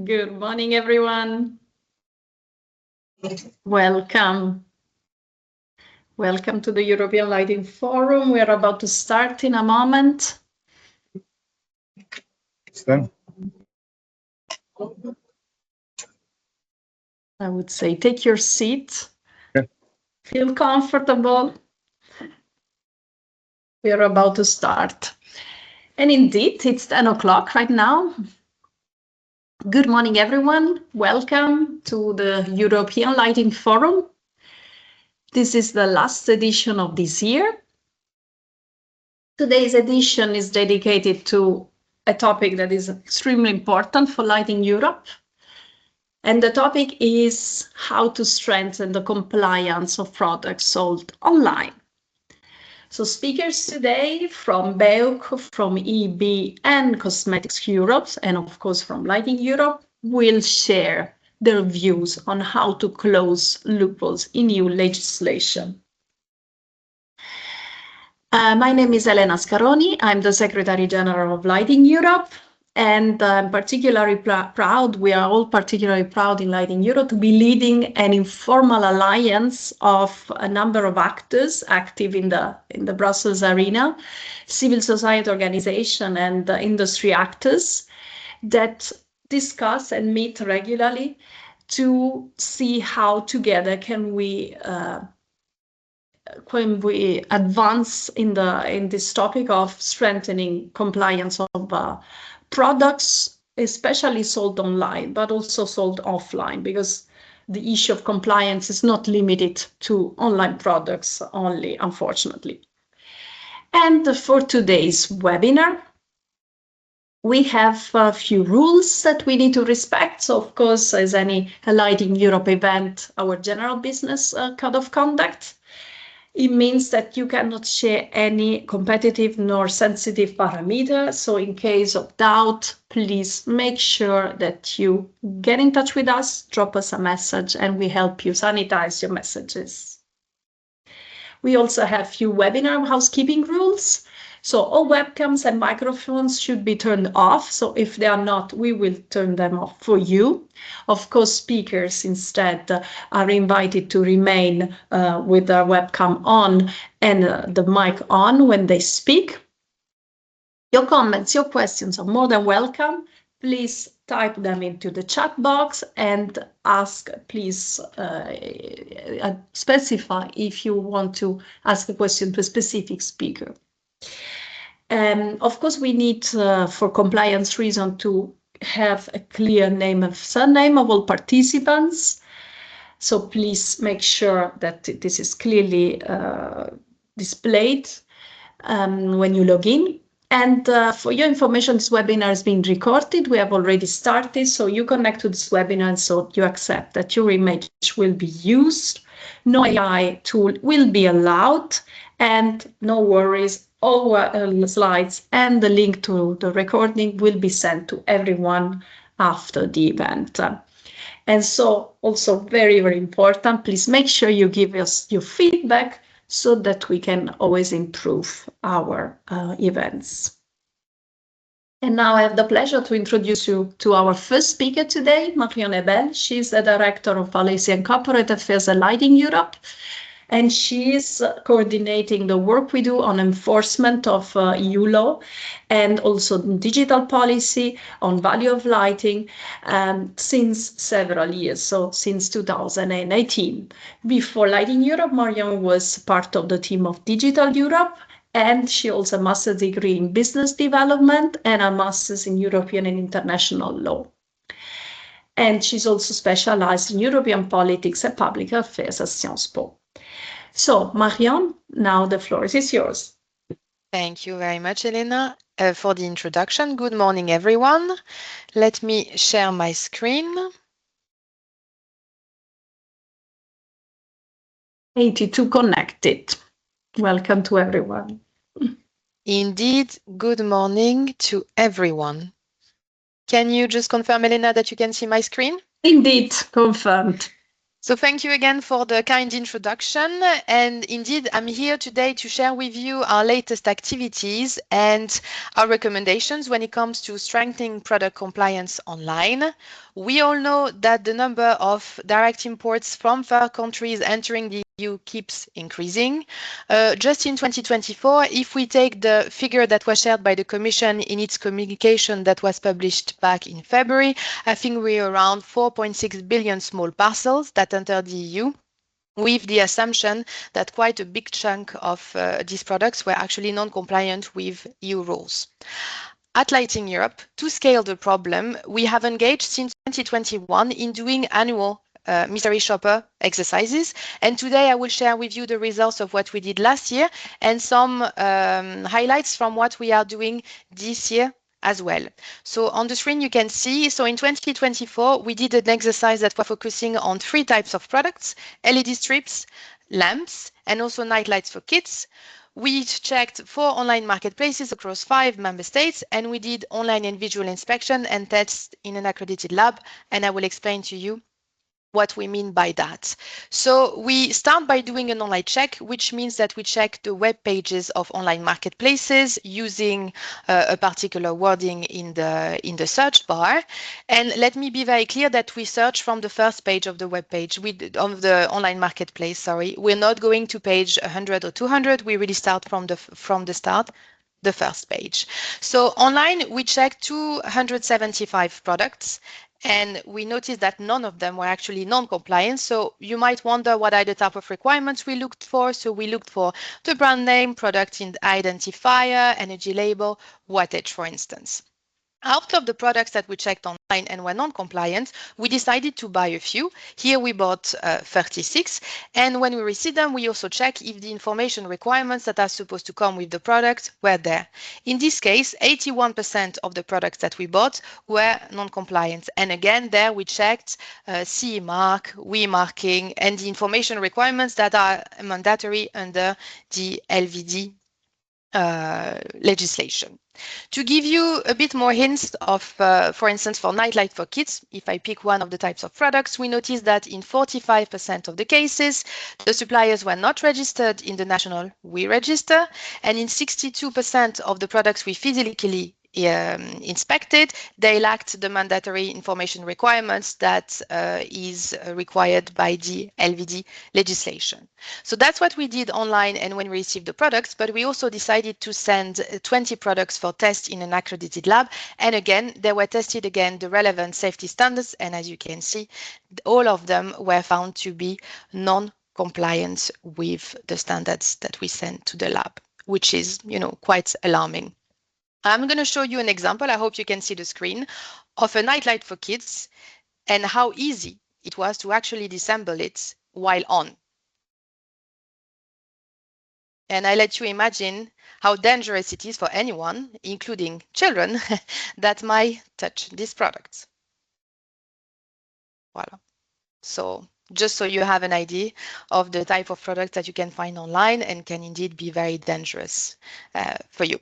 Good morning, everyone. Welcome. Welcome to the European Lighting Forum. We are about to start in a moment. I would say take your seat. Yeah. Feel comfortable. We are about to start. And indeed, it's 10 o'clock right now. Good morning, everyone. Welcome to the European Lighting Forum. This is the last edition of this year. Today's edition is dedicated to a topic that is extremely important for Lighting Europe. And the topic is how to strengthen the compliance of products sold online. So speakers today from BEUC, from EB and Cosmetics Europe, and of course from Lighting Europe, will share their views on how to close loopholes in EU legislation. My name is Elena Scaroni. I'm the Secretary General of Lighting Europe, and I'm particularly proud, we are all particularly proud in Lighting Europe to be leading an informal alliance of a number of actors active in the Brussels arena, civil society organization and industry actors that discuss and meet regularly to see how together can we when we advance in this topic of strengthening compliance of products, especially sold online, but also sold offline, because the issue of compliance is not limited to online products only, unfortunately. And for today's webinar, we have a few rules that we need to respect. So, of course, as any Lighting Europe event, our general business code of conduct. It means that you cannot share any competitive nor sensitive parameter. So in case of doubt, please make sure that you get in touch with us, drop us a message, and we help you sanitize your messages. We also have a few webinar housekeeping rules. So all webcams and microphones should be turned off. So if they are not, we will turn them off for you. Of course, speakers instead are invited to remain with their webcam on and the mic on when they speak. Your comments, your questions are more than welcome. Please type them into the chat box and ask, please specify if you want to ask a question to a specific speaker. Of course, we need, for compliance reason, to have a clear name and surname of all participants. So please make sure that this is clearly displayed when you log in. And for your information, this webinar is being recorded. We have already started, so you connect to this webinar, and so you accept that your image will be used. No AI tool will be allowed, and no worries, all slides and the link to the recording will be sent to everyone after the event. And so also very, very important, please make sure you give us your feedback so that we can always improve our events. And now I have the pleasure to introduce you to our first speaker today, Marion Ebel. She's the Director of Policy and Corporate Affairs at Lighting Europe. And she's coordinating the work we do on enforcement of EU law and also digital policy on value of lighting since several years, so since 2018. Before Lighting Europe, Marion was part of the team of Digital Europe, and she also has a master's degree in business development and a master's in European and international law. And she's also specialized in European politics and public affairs at Sciences Po. So, Marion, now the floor is yours. Thank you very much, Elena, for the introduction. Good morning, everyone. Let me share my screen. 82 connected. Welcome to everyone. Indeed, good morning to everyone. Can you just confirm, Elena, that you can see my screen? Indeed, confirmed. So thank you again for the kind introduction. And indeed, I'm here today to share with you our latest activities and our recommendations when it comes to strengthening product compliance online. We all know that the number of direct imports from third countries entering the EU keeps increasing. Just in 2024, if we take the figure that was shared by the Commission in its communication that was published back in February, I think we're around 4.6 billion small parcels that enter the EU, with the assumption that quite a big chunk of these products were actually non-compliant with EU rules. At Lighting Europe, to scale the problem, we have engaged since 2021 in doing annual mystery shopper exercises. And today I will share with you the results of what we did last year and some highlights from what we are doing this year as well. So on the screen you can see, so in 2024 we did an exercise that was focusing on 3 types of products: LED strips, lamps, and also night lights for kids. We checked 4 online marketplaces across 5 member states, and we did online and visual inspection and tests in an accredited lab, and I will explain to you what we mean by that. So we start by doing an online check, which means that we check the web pages of online marketplaces using a particular wording in the search bar. And let me be very clear that we search from the first page of the web page of the online marketplace. Sorry, we're not going to page 100 or 200. We really start from the start, the first page. So online, we checked 275 products, and we noticed that none of them were actually non-compliant. So you might wonder what are the type of requirements we looked for. So we looked for the brand name, product identifier, energy label, wattage, for instance. Out of the products that we checked online and were non-compliant, we decided to buy a few. Here we bought 36, and when we received them, we also check if the information requirements that are supposed to come with the product were there. In this case, 81% of the products that we bought were non-compliant. And again, there we checked CE mark, WE marking, and the information requirements that are mandatory under the LVD legislation. To give you a bit more hints of, for instance, for nightlight for kids, if I pick one of the types of products, we notice that in 45% of the cases, the suppliers were not registered in the national WE register, and in 62% of the products we physically inspected, they lacked the mandatory information requirements that is required by the LVD legislation. So that's what we did online and when we received the products, but we also decided to send 20 products for test in an accredited lab. And again, they were tested again the relevant safety standards. And as you can see, all of them were found to be non-compliant with the standards that we sent to the lab, which is, quite alarming. I'm going to show you an example, I hope you can see the screen, of a nightlight for kids and how easy it was to actually disassemble it while on. And I let you imagine how dangerous it is for anyone, including children, that might touch these products. Voila. So just so you have an idea of the type of products that you can find online and can indeed be very dangerous for you.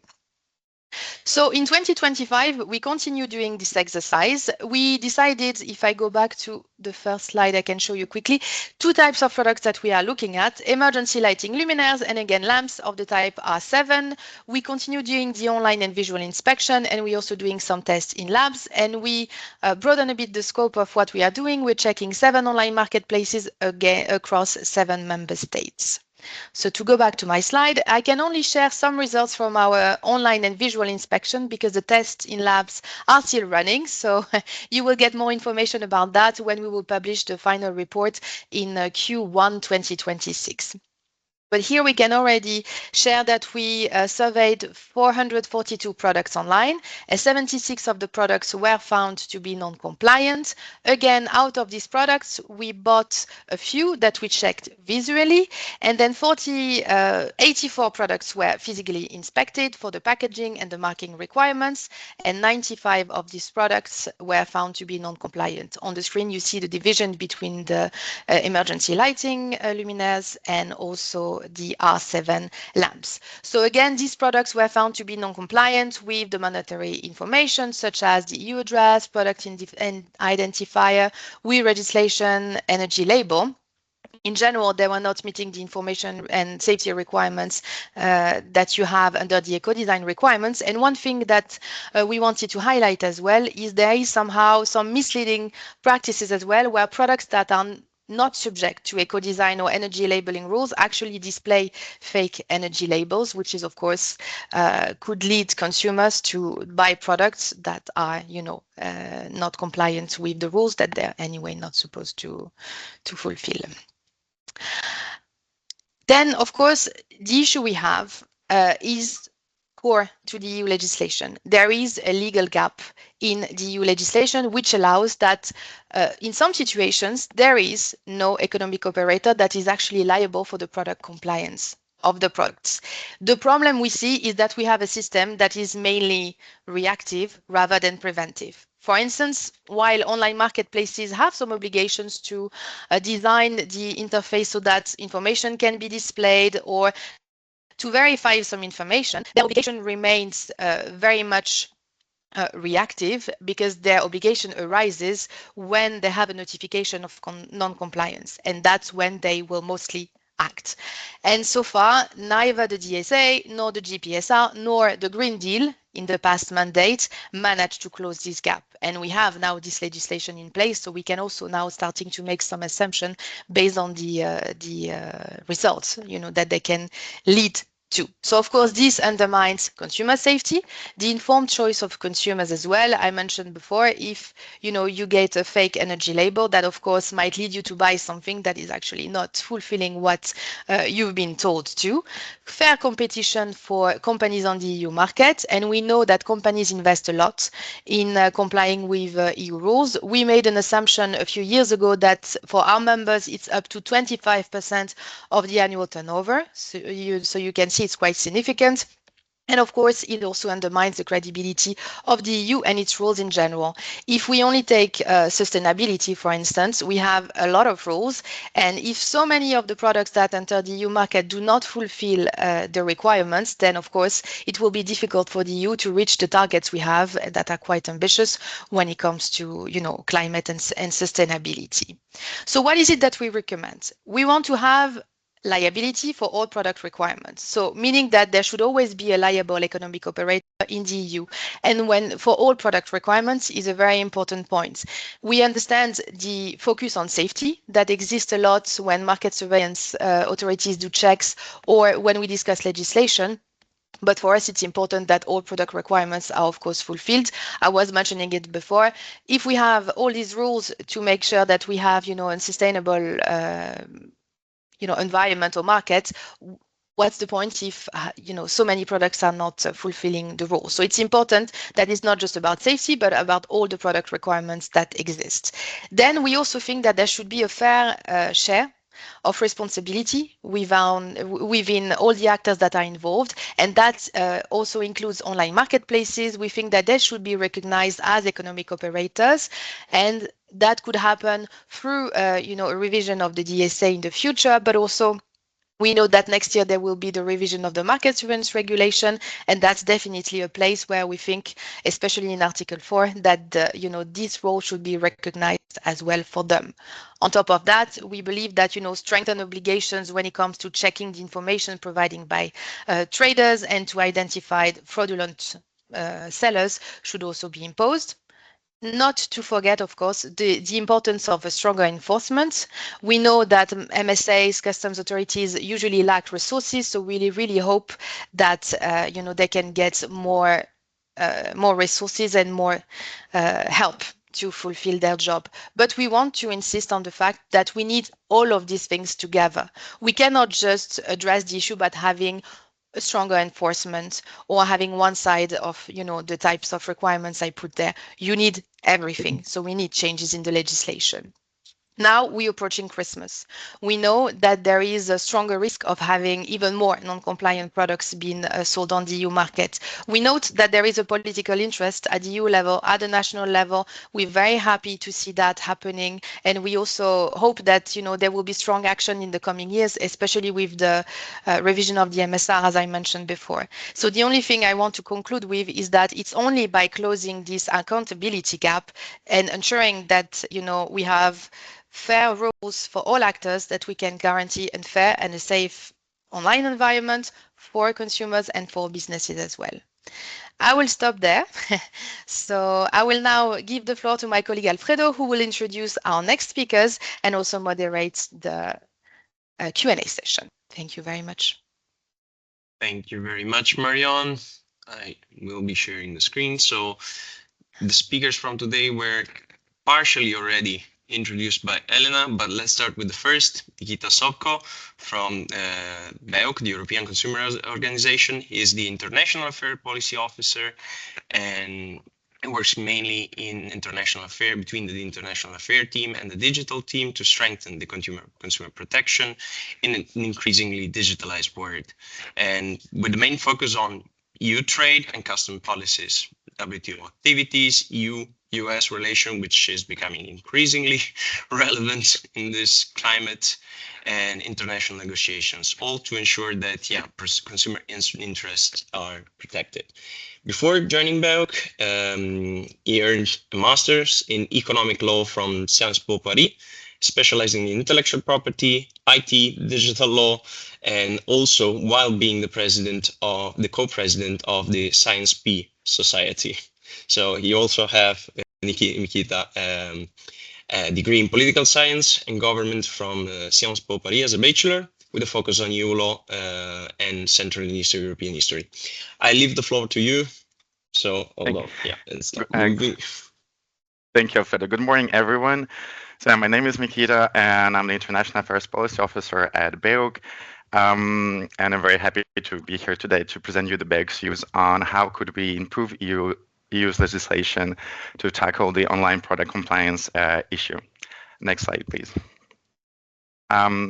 So in 2025, we continue doing this exercise. We decided, if I go back to the first slide, I can show you quickly, 2 types of products that we are looking at: emergency lighting luminaires, and again, lamps of the type R7. We continue doing the online and visual inspection, and we're also doing some tests in labs, and we broaden a bit the scope of what we are doing. We're checking 7 online marketplaces again across 7 member states. So to go back to my slide, I can only share some results from our online and visual inspection because the tests in labs are still running. So you will get more information about that when we will publish the final report in Q1 2026. But here we can already share that we surveyed 442 products online, and 76 of the products were found to be non-compliant. Again, out of these products, we bought a few that we checked visually, and then 84 products were physically inspected for the packaging and the marking requirements, and 95 of these products were found to be non-compliant. On the screen, you see the division between the emergency lighting luminaires and also the R7 lamps. So again, these products were found to be non-compliant with the mandatory information such as the EU address, product identifier, WE legislation, energy label. In general, they were not meeting the information and safety requirements that you have under the eco-design requirements. And one thing that we wanted to highlight as well is there is somehow some misleading practices as well, where products that are not subject to eco-design or energy labeling rules actually display fake energy labels, which is of course could lead consumers to buy products that are, not compliant with the rules that they're anyway not supposed to fulfill. Then, of course, the issue we have is core to the EU legislation. There is a legal gap in the EU legislation which allows that in some situations there is no economic operator that is actually liable for the product compliance of the products. The problem we see is that we have a system that is mainly reactive rather than preventive. For instance, while online marketplaces have some obligations to design the interface so that information can be displayed or to verify some information, their obligation remains very much reactive because their obligation arises when they have a notification of non-compliance, and that's when they will mostly act. And so far, neither the DSA nor the GPSR nor the Green Deal in the past mandate managed to close this gap. And we have now this legislation in place, so we can also now starting to make some assumption based on the results, that they can lead to. So of course, this undermines consumer safety, the informed choice of consumers as well. I mentioned before, if you get a fake energy label, that of course might lead you to buy something that is actually not fulfilling what you've been told to. Fair competition for companies on the EU market, and we know that companies invest a lot in complying with EU rules. We made an assumption a few years ago that for our members it's up to 25% of the annual turnover. So you can see it's quite significant. And of course, it also undermines the credibility of the EU and its rules in general. If we only take sustainability, for instance, we have a lot of rules. And if so many of the products that enter the EU market do not fulfill the requirements, then of course, it will be difficult for the EU to reach the targets we have that are quite ambitious when it comes to, climate and sustainability. So what is it that we recommend? We want to have liability for all product requirements. So meaning that there should always be a liable economic operator in the EU. And when for all product requirements is a very important point. We understand the focus on safety that exists a lot when market surveillance authorities do checks or when we discuss legislation. But for us, it's important that all product requirements are, of course, fulfilled. I was mentioning it before. If we have all these rules to make sure that we have, a sustainable environmental market, what's the point if so many products are not fulfilling the rules? So it's important that it's not just about safety, but about all the product requirements that exist. Then we also think that there should be a fair share of responsibility within all the actors that are involved, and that also includes online marketplaces. We think that they should be recognized as economic operators, and that could happen through a revision of the DSA in the future, but also we know that next year there will be the revision of the market surveillance regulation, and that's definitely a place where we think, especially in Article 4, that this role should be recognized as well for them. On top of that, we believe that strengthen obligations when it comes to checking the information provided by traders and to identify fraudulent sellers should also be imposed. Not to forget, of course, the importance of a stronger enforcement. We know that MSAs, customs authorities usually lack resources, so we really hope that they can get more resources and more help to fulfill their job. But we want to insist on the fact that we need all of these things together. We cannot just address the issue by having a stronger enforcement or having one side of the types of requirements I put there. You need everything. So we need changes in the legislation. Now we're approaching Christmas. We know that there is a stronger risk of having even more non-compliant products being sold on the EU market. We note that there is a political interest at the EU level, at the national level. We're very happy to see that happening, and we also hope that there will be strong action in the coming years, especially with the revision of the MSR, as I mentioned before. So the only thing I want to conclude with is that it's only by closing this accountability gap and ensuring that we have fair rules for all actors that we can guarantee a fair and a safe online environment for consumers and for businesses as well. I will stop there. So I will now give the floor to my colleague Alfredo, who will introduce our next speakers and also moderate the Q&A session. Thank you very much. Thank you very much, Marion. I will be sharing the screen. So the speakers from today were partially already introduced by Elena, but let's start with the first, Nikita Sobko from BEUC, the European Consumer Organization. He is the International Affairs Policy Officer and works mainly in international affairs, between the international affairs team and the digital team to strengthen the consumer protection in an increasingly digitalized world. And with the main focus on EU trade and custom policies, WTO activities, EU-US relation, which is becoming increasingly relevant in this climate, and international negotiations, all to ensure that consumer interests are protected. Before joining BEUC, he earned a master's in economic law from Sciences Po Paris, specializing in intellectual property, IT, digital law, and also while being the co-president of the Science P Society. So he also have Nikita a degree in political science and government from Sciences Po Paris as a bachelor, with a focus on EU law and Central and Eastern European history. I leave the floor to you. So, let's start moving. Thank you, Alfredo. Good morning, everyone. So my name is Nikita, and I'm the International Affairs Policy Officer at BEUC. And I'm very happy to be here today to present you the BEUC's views on how could we improve EU's legislation to tackle the online product compliance issue. Next slide, please.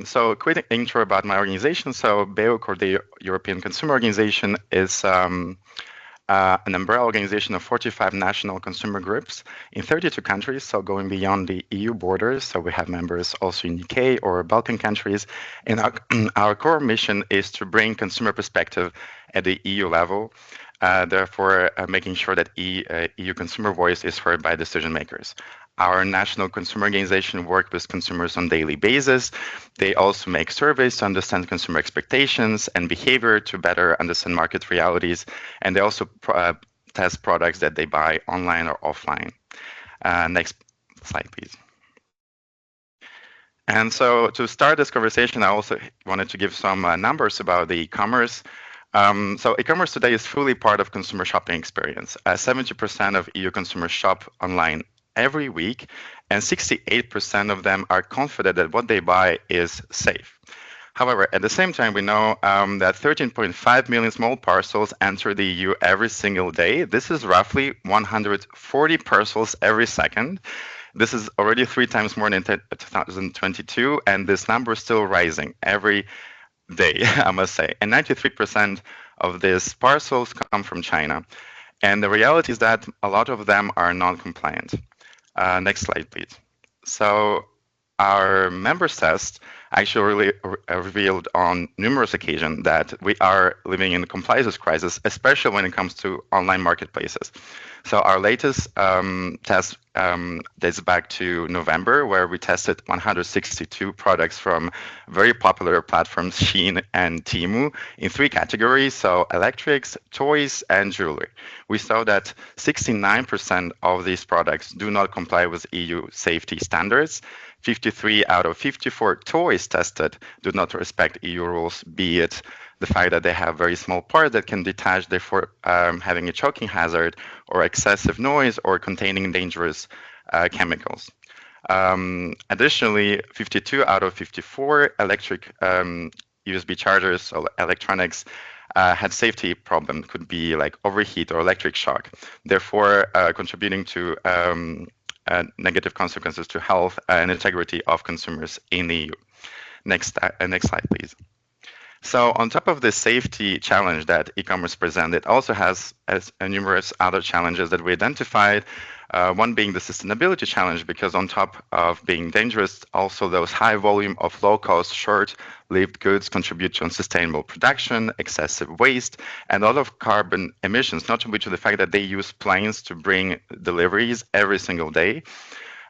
So a quick intro about my organization. So BEUC, or the European Consumer Organization, is an umbrella organization of 45 national consumer groups in 32 countries, so going beyond the EU borders. So we have members also in UK or Balkan countries. And our core mission is to bring consumer perspective at the EU level, therefore making sure that EU consumer voice is heard by decision makers. Our national consumer organization works with consumers on a daily basis. They also make surveys to understand consumer expectations and behavior to better understand market realities. And they also test products that they buy online or offline. Next slide, please. And so to start this conversation, I also wanted to give some numbers about the e-commerce. So e-commerce today is fully part of consumer shopping experience. 70% of EU consumers shop online every week, and 68% of them are confident that what they buy is safe. However, at the same time, we know that 13.5 million small parcels enter the EU every single day. This is roughly 140 parcels every second. This is already 3 times more than 2022, and this number is still rising every day, I must say. And 93% of these parcels come from China. And the reality is that a lot of them are non-compliant. Next slide, please. So our members test actually revealed on numerous occasions that we are living in a compliance crisis, especially when it comes to online marketplaces. So our latest test dates back to November, where we tested 162 products from very popular platforms, Shein and Temu, in 3 categories, so electrics, toys, and jewelry. We saw that 69% of these products do not comply with EU safety standards. 53 out of 54 toys tested do not respect EU rules, be it the fact that they have very small parts that can detach, therefore having a choking hazard, or excessive noise, or containing dangerous chemicals. Additionally, 52 out of 54 electric USB chargers, so electronics, had safety problem, could be like overheat or electric shock, therefore contributing to negative consequences to health and integrity of consumers in the EU. Next slide, please. So on top of the safety challenge that e-commerce presents, it also has numerous other challenges that we identified. One being the sustainability challenge, because on top of being dangerous, also those high volume of low-cost, short-lived goods contribute to unsustainable production, excessive waste, and a lot of carbon emissions, not to mention the fact that they use planes to bring deliveries every single day.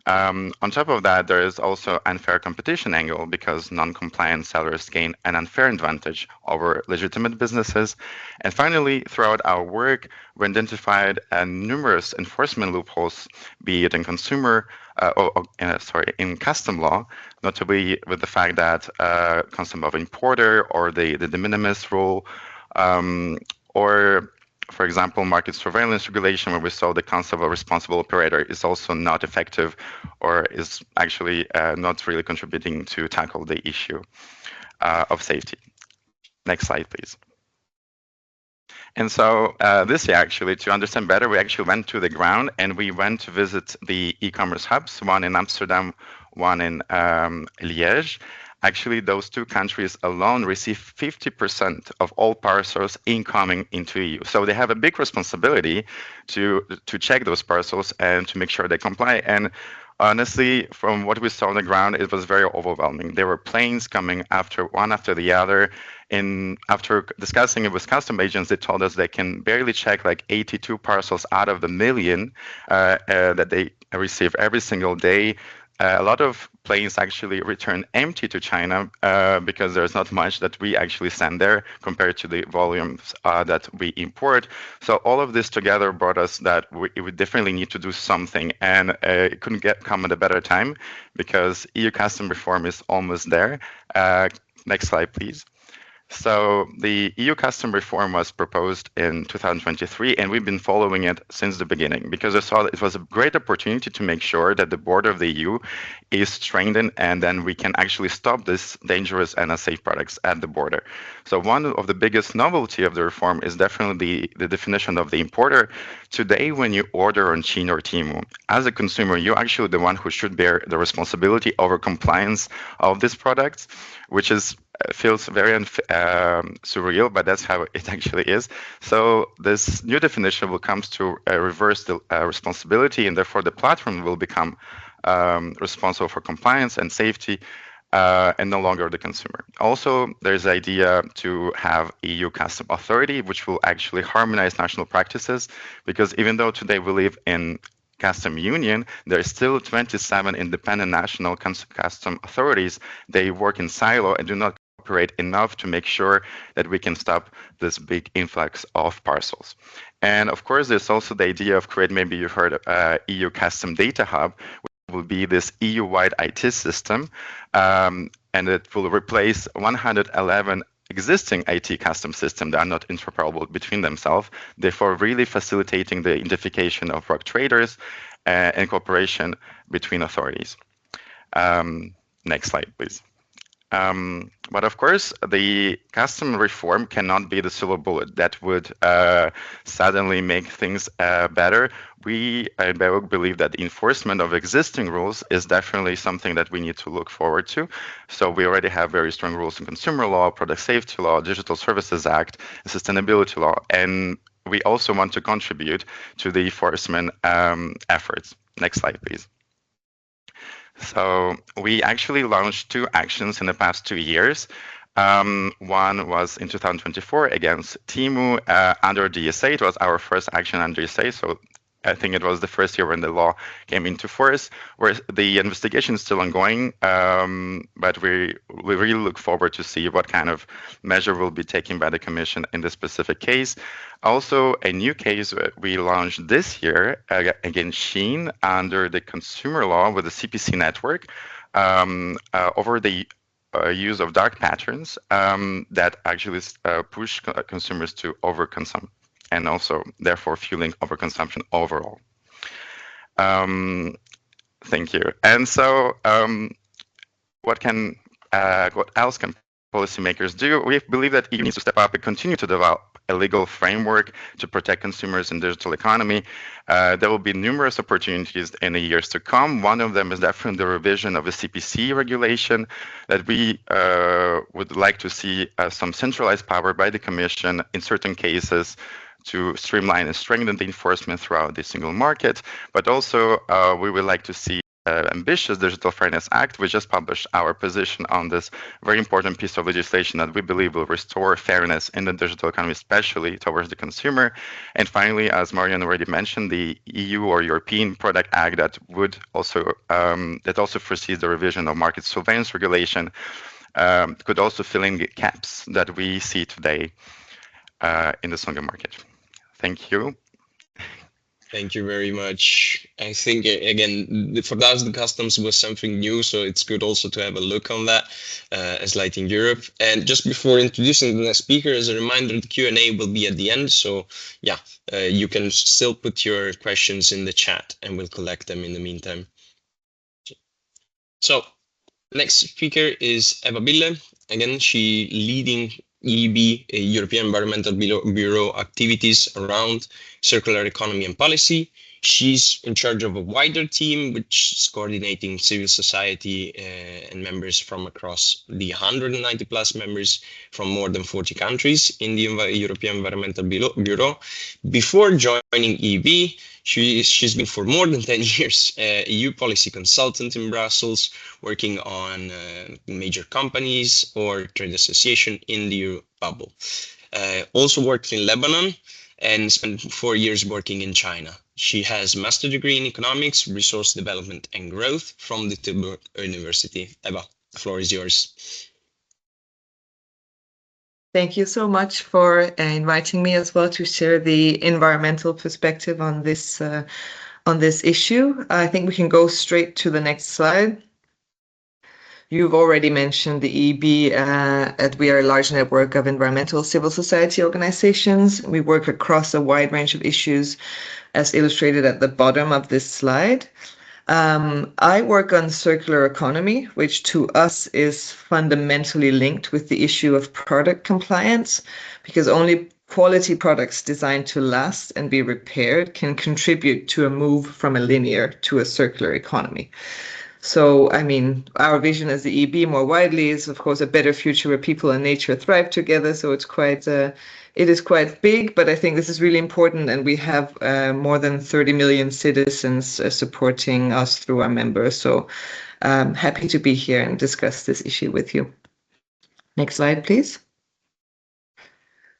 On top of that, there is also unfair competition angle because non-compliant sellers gain an unfair advantage over legitimate businesses. And finally, throughout our work, we identified numerous enforcement loopholes, be it in in custom law, notably with the fact that custom of importer or the de minimis rule, or for example, market surveillance regulation, where we saw the concept of a responsible operator is also not effective or is actually not really contributing to tackle the issue of safety. Next slide, please. And so this year, actually, to understand better, we actually went to the ground and we went to visit the e-commerce hubs, one in Amsterdam, one in Liège. Actually, those two countries alone receive 50% of all parcels incoming into EU. So they have a big responsibility to check those parcels and to make sure they comply. And honestly, from what we saw on the ground, it was very overwhelming. There were planes coming one after the other. And after discussing it with custom agents, they told us they can barely check like 82 parcels out of the million that they receive every single day. A lot of planes actually return empty to China because there's not much that we actually send there compared to the volumes that we import. So all of this together brought us that we definitely need to do something, and it couldn't come at a better time because EU custom reform is almost there. Next slide, please. So the EU custom reform was proposed in 2023, and we've been following it since the beginning because I saw that it was a great opportunity to make sure that the border of the EU is strengthened, and then we can actually stop this dangerous and unsafe products at the border. So one of the biggest novelty of the reform is definitely the definition of the importer. Today, when you order on Shein or Temu, as a consumer, you're actually the one who should bear the responsibility over compliance of these products, which feels very surreal, but that's how it actually is. So this new definition will come to reverse the responsibility, and therefore the platform will become responsible for compliance and safety, and no longer the consumer. Also, there's the idea to have EU custom authority, which will actually harmonize national practices, because even though today we live in custom union, there are still 27 independent national custom authorities. They work in silo and do not cooperate enough to make sure that we can stop this big influx of parcels. And of course, there's also the idea of creating, maybe you've heard of EU custom data hub, which will be this EU-wide IT system, and it will replace 111 existing IT custom systems that are not interoperable between themselves, therefore really facilitating the identification of rogue traders and cooperation between authorities. Next slide, please. But of course, the custom reform cannot be the silver bullet that would suddenly make things better. We at BEUC believe that the enforcement of existing rules is definitely something that we need to look forward to. So we already have very strong rules in consumer law, product safety law, Digital Services Act, sustainability law, and we also want to contribute to the enforcement efforts. Next slide, please. So we actually launched 2 actions in the past 2 years. One was in 2024 against Temu under DSA. It was our first action under DSA. So I think it was the first year when the law came into force, where the investigation is still ongoing, but we really look forward to see what kind of measure will be taken by the Commission in this specific case. Also, a new case we launched this year against Shein under the consumer law with the CPC network over the use of dark patterns that actually push consumers to overconsume, and also therefore fueling overconsumption overall. Thank you. And so what else can policymakers do. We believe that EU needs to step up and continue to develop a legal framework to protect consumers in digital economy. There will be numerous opportunities in the years to come. One of them is definitely the revision of the CPC regulation that we would like to see some centralized power by the Commission in certain cases to streamline and strengthen the enforcement throughout the single market. But also, we would like to see ambitious Digital Fairness Act. We just published our position on this very important piece of legislation that we believe will restore fairness in the digital economy, especially towards the consumer. And finally, as Marianne already mentioned, the EU or European Product Act that would also foresees the revision of market surveillance regulation could also fill in the gaps that we see today in the single market. Thank you. Thank you very much. I think, again, for us, the customs was something new, so it's good also to have a look on that as Lighting Europe. And just before introducing the next speaker, as a reminder, the Q&A will be at the end. So yeah, you can still put your questions in the chat and we'll collect them in the meantime. So next speaker is Eva Bille. Again, she leading EEB, European Environmental Bureau activities around circular economy and policy. She's in charge of a wider team, which is coordinating civil society and members from across the 190 plus members from more than 40 countries in the European Environmental Bureau. Before joining EEB, she's been for more than 10 years EU policy consultant in Brussels, working on major companies or trade association in the EU bubble. Also worked in Lebanon and spent 4 years working in China. She has a master's degree in economics, resource development and growth from the Tilburg University. Eva, the floor is yours. Thank you so much for inviting me as well to share the environmental perspective on this issue. I think we can go straight to the next slide. You've already mentioned the EEB, and we are a large network of environmental civil society organizations. We work across a wide range of issues, as illustrated at the bottom of this slide. I work on circular economy, which to us is fundamentally linked with the issue of product compliance, because only quality products designed to last and be repaired can contribute to a move from a linear to a circular economy. So, I mean, our vision as the EB more widely is, of course, a better future where people and nature thrive together. So it is quite big, but I think this is really important. And we have more than 30 million citizens supporting us through our members. So I'm happy to be here and discuss this issue with you. Next slide, please.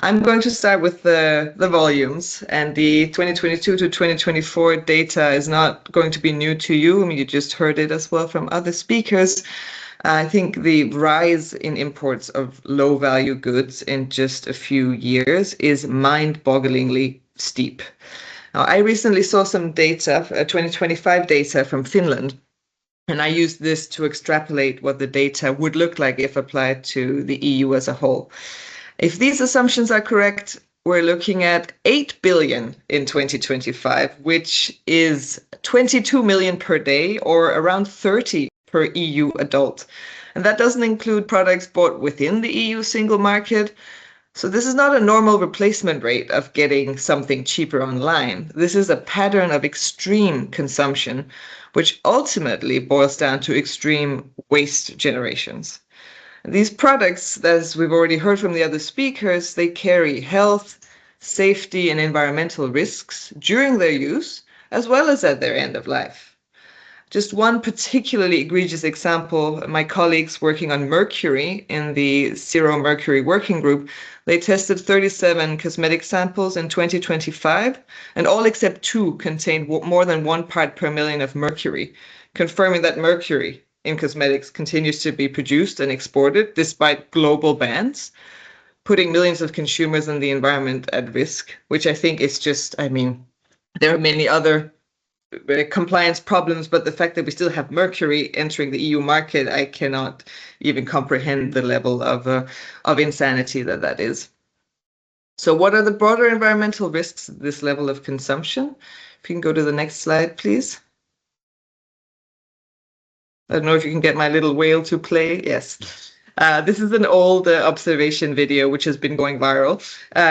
I'm going to start with the volumes, and the 2022 to 2024 data is not going to be new to you. I mean, you just heard it as well from other speakers. I think the rise in imports of low-value goods in just a few years is mind-bogglingly steep. Now, I recently saw some data, 2025 data from Finland, and I used this to extrapolate what the data would look like if applied to the EU as a whole. If these assumptions are correct, we're looking at 8 billion in 2025, which is 22 million per day or around 30 per EU adult. And that doesn't include products bought within the EU single market. So this is not a normal replacement rate of getting something cheaper online. This is a pattern of extreme consumption, which ultimately boils down to extreme waste generations. These products, as we've already heard from the other speakers, they carry health, safety, and environmental risks during their use, as well as at their end of life. Just one particularly egregious example, my colleagues working on mercury in the Zero Mercury Working Group, they tested 37 cosmetic samples in 2025, and all except 2 contained more than 1 part per million of mercury, confirming that mercury in cosmetics continues to be produced and exported despite global bans, putting millions of consumers and the environment at risk, which I think is just, I mean, there are many other compliance problems, but the fact that we still have mercury entering the EU market, I cannot even comprehend the level of insanity that is. So what are the broader environmental risks of this level of consumption? If you can go to the next slide, please. I don't know if you can get my little whale to play. Yes. This is an old observation video which has been going viral,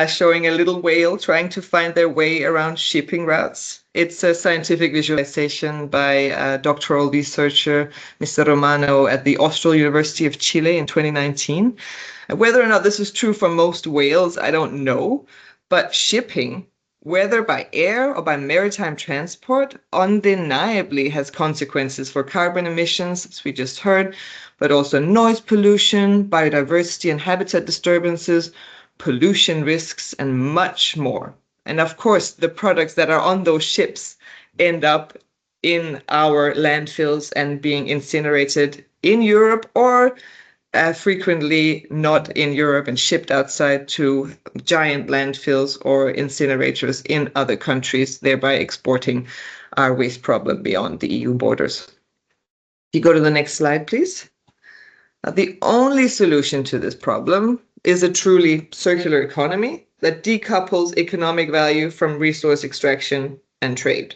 showing a little whale trying to find their way around shipping routes. It's a scientific visualization by a doctoral researcher, Mr. Romano, at the Austral University of Chile in 2019. Whether or not this is true for most whales, I don't know, but shipping, whether by air or by maritime transport, undeniably has consequences for carbon emissions, as we just heard, but also noise pollution, biodiversity and habitat disturbances, pollution risks, and much more. And of course, the products that are on those ships end up in our landfills and being incinerated in Europe, or frequently not in Europe and shipped outside to giant landfills or incinerators in other countries, thereby exporting our waste problem beyond the EU borders. If you go to the next slide, please. Now, the only solution to this problem is a truly circular economy that decouples economic value from resource extraction and trade.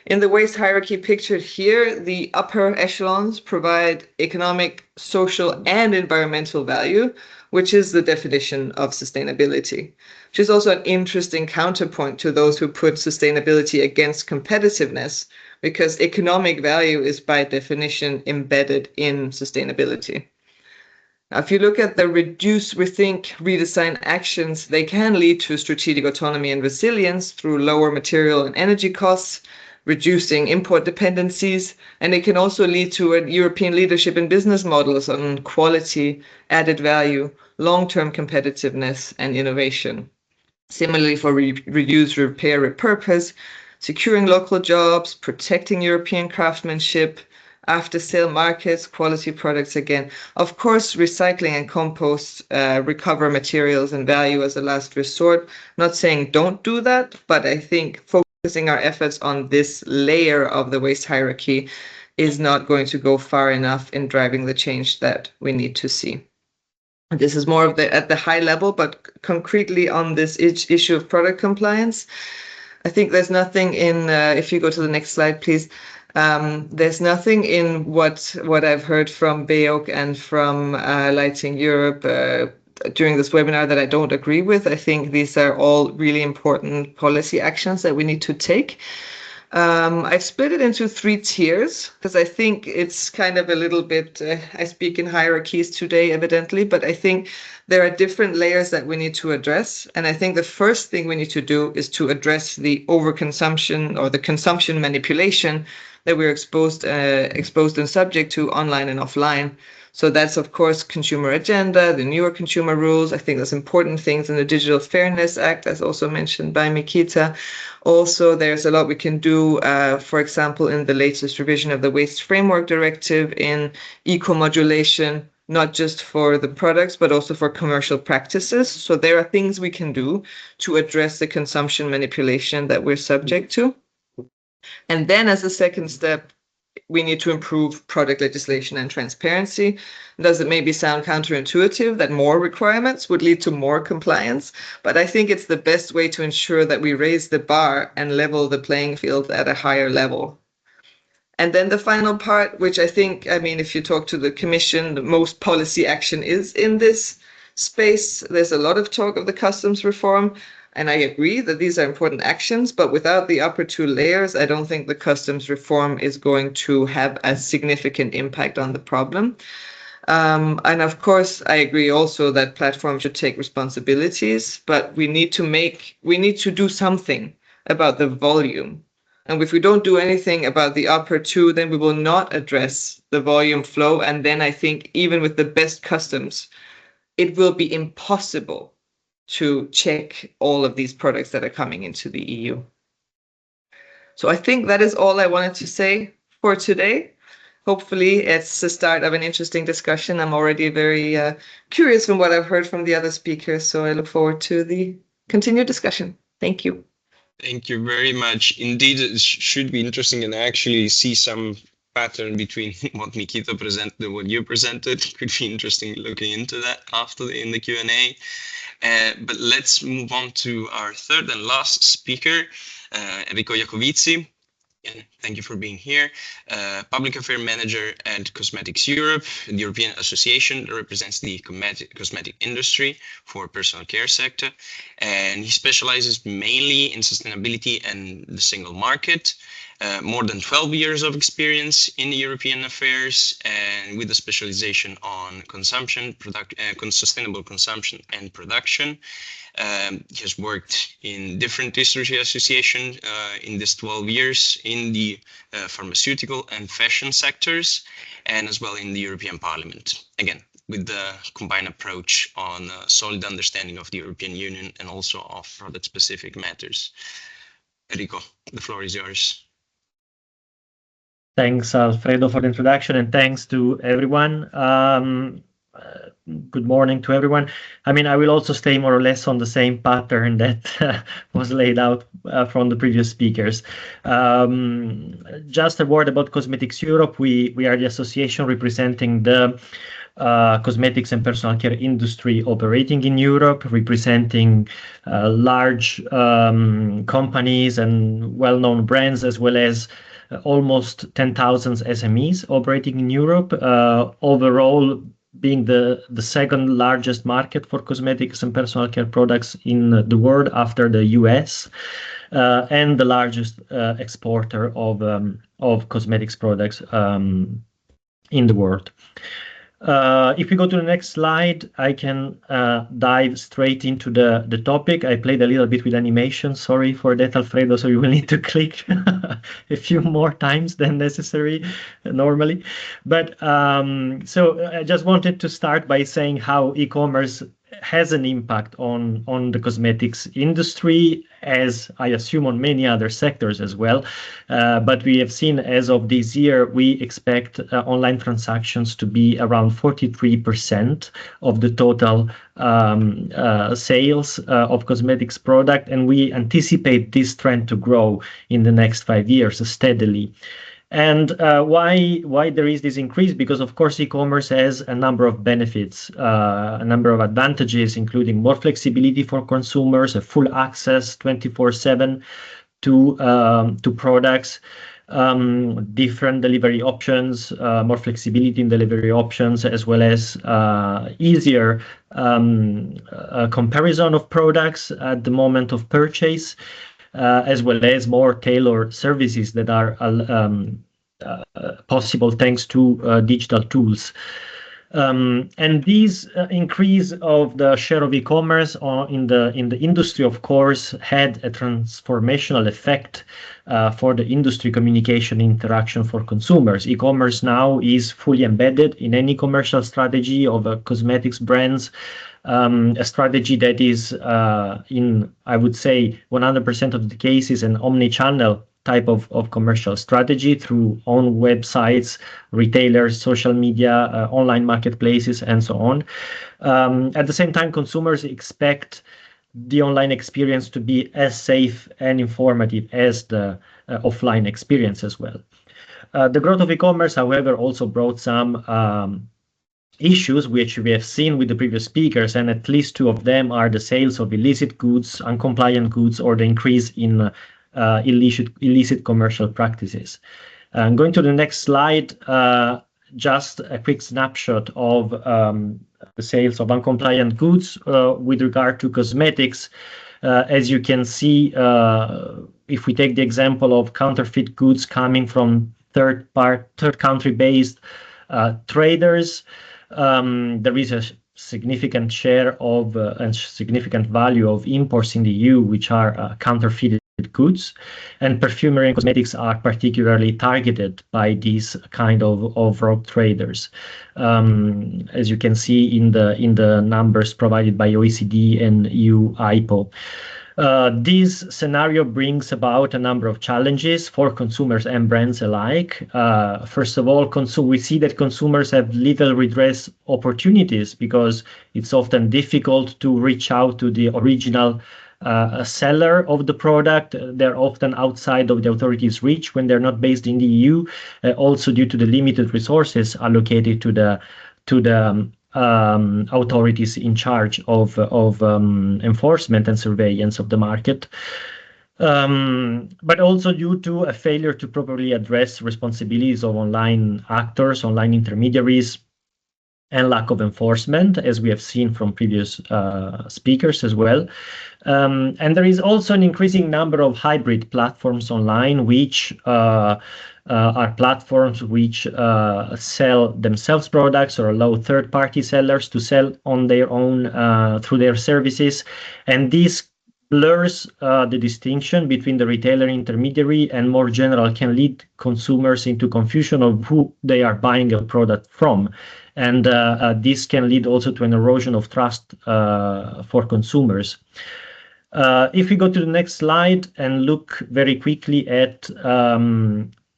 In the waste hierarchy pictured here, the upper echelons provide economic, social, and environmental value, which is the definition of sustainability, which is also an interesting counterpoint to those who put sustainability against competitiveness, because economic value is by definition embedded in sustainability. Now, if you look at the reduce, rethink, redesign actions, they can lead to strategic autonomy and resilience through lower material and energy costs, reducing import dependencies, and it can also lead to a European leadership in business models on quality, added value, long-term competitiveness, and innovation. Similarly, for reuse, repair, repurpose, securing local jobs, protecting European craftsmanship, after-sale markets, quality products again. Of course, recycling and compost recover materials and value as a last resort. Not saying don't do that, but I think focusing our efforts on this layer of the waste hierarchy is not going to go far enough in driving the change that we need to see. This is more of at the high level, but concretely on this issue of product compliance, I think there's nothing in, if you go to the next slide, please, there's nothing in what I've heard from BEOC and from Lighting Europe during this webinar that I don't agree with. I think these are all really important policy actions that we need to take. I've split it into 3 tiers because I think it's kind of a little bit, I speak in hierarchies today, evidently, but I think there are different layers that we need to address. And I think the first thing we need to do is to address the overconsumption or the consumption manipulation that we're exposed and subject to online and offline. So that's, of course, consumer agenda, the newer consumer rules. I think there's important things in the Digital Fairness Act, as also mentioned by Mikita. Also, there's a lot we can do, for example, in the latest revision of the Waste Framework Directive in eco-modulation, not just for the products, but also for commercial practices. So there are things we can do to address the consumption manipulation that we're subject to. And then as a second step, we need to improve product legislation and transparency. Does it maybe sound counterintuitive that more requirements would lead to more compliance? But I think it's the best way to ensure that we raise the bar and level the playing field at a higher level. And then the final part, which I think, I mean, if you talk to the Commission, the most policy action is in this space. There's a lot of talk of the customs reform. And I agree that these are important actions, but without the upper 2 layers, I don't think the customs reform is going to have a significant impact on the problem. And of course, I agree also that platforms should take responsibilities, but we need to do something about the volume. And if we don't do anything about the upper 2, then we will not address the volume flow. And then I think even with the best customs, it will be impossible to check all of these products that are coming into the EU. So I think that is all I wanted to say for today. Hopefully it's the start of an interesting discussion. I'm already very curious from what I've heard from the other speakers, so I look forward to the continued discussion. Thank you. Thank you very much. Indeed, it should be interesting and actually see some pattern between what Mikita presented and what you presented. It could be interesting looking into that after in the Q&A. But let's move on to our third and last speaker, Enrico Iacovizzi. And thank you for being here. Public Affairs Manager at Cosmetics Europe, the European association that represents the cosmetic industry for personal care sector. And he specializes mainly in sustainability and the single market. More than 12 years of experience in the European affairs and with a specialization on consumption, sustainable consumption and production. He has worked in different industry associations in these 12 years in the pharmaceutical and fashion sectors, and as well in the European Parliament. Again, with the combined approach on solid understanding of the European Union and also of product-specific matters. Enrico, the floor is yours. Thanks, Alfredo, for the introduction, and thanks to everyone. Good morning to everyone. I mean, I will also stay more or less on the same pattern that was laid out from the previous speakers. Just a word about Cosmetics Europe. We are the association representing the cosmetics and personal care industry operating in Europe, representing large companies and well-known brands, as well as almost 10,000 SMEs operating in Europe. Overall, being the second largest market for cosmetics and personal care products in the world after the US, and the largest exporter of cosmetics products in the world. If we go to the next slide, I can dive straight into the topic. I played a little bit with animation. Sorry for that, Alfredo. So you will need to click a few more times than necessary normally. But so I just wanted to start by saying how e-commerce has an impact on the cosmetics industry, as I assume on many other sectors as well. But we have seen as of this year, we expect online transactions to be around 43% of the total sales of cosmetics product. And we anticipate this trend to grow in the next 5 years steadily. And why there is this increase? Because, of course, e-commerce has a number of benefits, a number of advantages, including more flexibility for consumers, a full access 24/7 to products, different delivery options, more flexibility in delivery options, as well as easier comparison of products at the moment of purchase. As well as more tailored services that are possible thanks to digital tools. And these increase of the share of e-commerce in the industry, of course, had a transformational effect for the industry communication interaction for consumers. E-commerce now is fully embedded in any commercial strategy of cosmetics brands. A strategy that is in, I would say, 100% of the cases, an omni-channel type of commercial strategy through own websites, retailers, social media, online marketplaces, and so on. At the same time, consumers expect the online experience to be as safe and informative as the offline experience as well. The growth of e-commerce, however, also brought some issues which we have seen with the previous speakers, and at least two of them are the sales of illicit goods, uncompliant goods, or the increase in illicit commercial practices. Going to the next slide, just a quick snapshot of the sales of uncompliant goods with regard to cosmetics. As you can see, if we take the example of counterfeit goods coming from third country based traders, there is a significant share of and significant value of imports in the EU, which are counterfeited goods, and perfumery and cosmetics are particularly targeted by these kind of rogue traders, as you can see in the numbers provided by OECD and EU IPO. This scenario brings about a number of challenges for consumers and brands alike. First of all, we see that consumers have little redress opportunities because it's often difficult to reach out to the original seller of the product. They're often outside of the authorities' reach when they're not based in the EU, also due to the limited resources allocated to the authorities in charge of enforcement and surveillance of the market. but also due to a failure to properly address responsibilities of online actors, online intermediaries, and lack of enforcement, as we have seen from previous speakers as well. And there is also an increasing number of hybrid platforms online, which are platforms which sell themselves products or allow third-party sellers to sell on their own through their services. And this blurs the distinction between the retailer intermediary and more general can lead consumers into confusion of who they are buying a product from. And this can lead also to an erosion of trust for consumers. If we go to the next slide and look very quickly at